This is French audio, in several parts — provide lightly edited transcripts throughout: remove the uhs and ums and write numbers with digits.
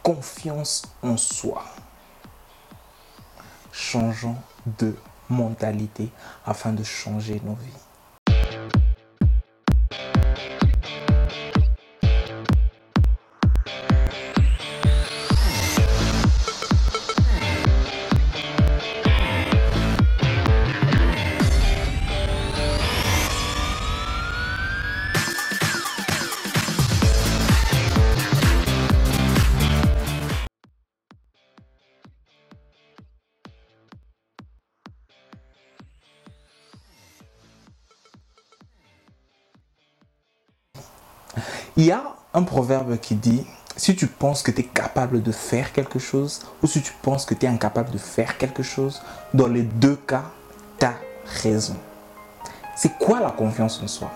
confiance en soi. Changeons de mentalité afin de changer nos vies. Il y a un proverbe qui dit, si tu penses que tu es capable de faire quelque chose ou si tu penses que tu es incapable de faire quelque chose, dans les deux cas, tu as raison. C'est quoi la confiance en soi?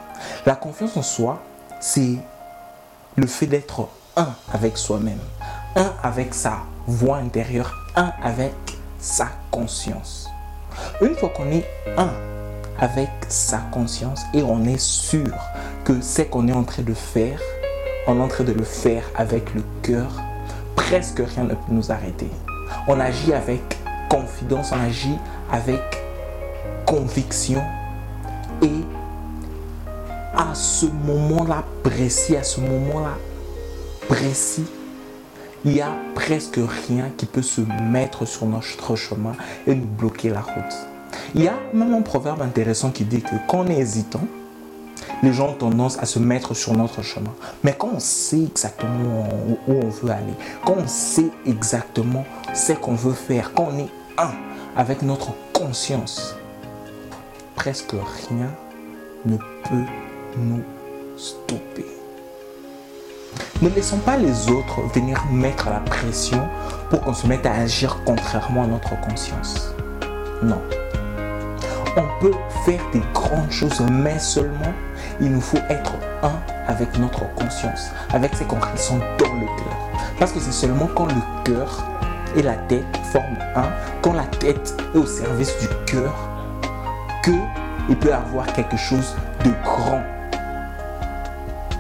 La confiance en soi, c'est le fait d'être un avec soi-même, un avec sa voix intérieure, un avec sa conscience. Une fois qu'on est un avec sa conscience et on est sûr que ce qu'on est en train de faire, on est en train de le faire avec le cœur, presque rien ne peut nous arrêter. On agit avec confidence, on agit avec conviction et à ce moment-là précis, il y a presque rien qui peut se mettre sur notre chemin et nous bloquer la route. Il y a même un proverbe intéressant qui dit que quand on est hésitant, les gens ont tendance à se mettre sur notre chemin. Mais quand on sait exactement où on veut aller, quand on sait exactement ce qu'on veut faire, quand on est un avec notre conscience, presque rien ne peut nous stopper. Ne laissons pas les autres venir mettre la pression pour qu'on se mette à agir contrairement à notre conscience. Non. On peut faire des grandes choses, mais seulement il nous faut être un avec notre conscience, avec ce qu'on ressent dans le cœur. Parce que c'est seulement quand le cœur et la tête forment un, quand la tête est au service du cœur, qu'il peut avoir quelque chose de grand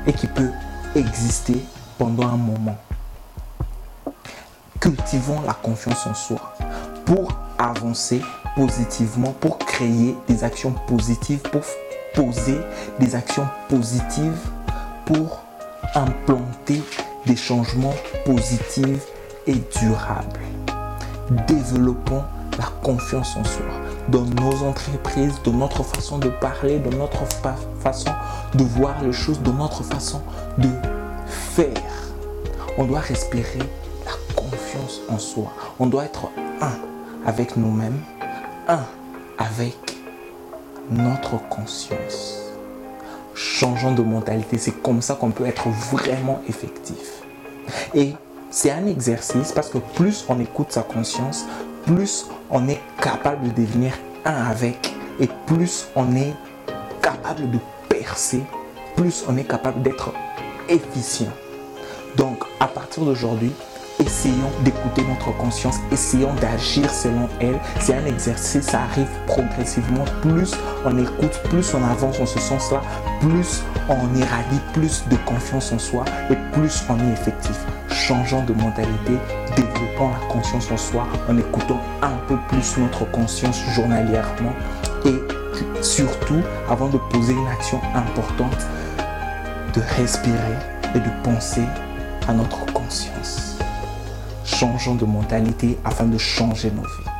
et qui peut exister pendant un moment. Cultivons la confiance en soi pour avancer positivement, pour créer des actions positives, pour poser des actions positives, pour implanter des changements positifs et durables. Développons la confiance en soi dans nos entreprises, dans notre façon de parler, dans notre façon de voir les choses, dans notre façon de faire. On doit respirer la confiance en soi. On doit être un avec nous-mêmes, un avec notre conscience. Changeons de mentalité, c'est comme ça qu'on peut être vraiment effectif. Et c'est un exercice parce que plus on écoute sa conscience, plus on est capable de devenir un avec et plus on est capable de percer, plus on est capable d'être efficient. Donc à partir d'aujourd'hui, essayons d'écouter notre conscience, essayons d'agir selon elle. C'est un exercice, ça arrive progressivement. Plus on écoute, plus on avance en ce sens-là, plus on irradie plus de confiance en soi et plus on est effectif. Changeons de mentalité, développons la confiance en soi en écoutant un peu plus notre conscience journalièrement et surtout, avant de poser une action importante, de respirer et de penser à notre conscience. Changeons de mentalité afin de changer nos vies.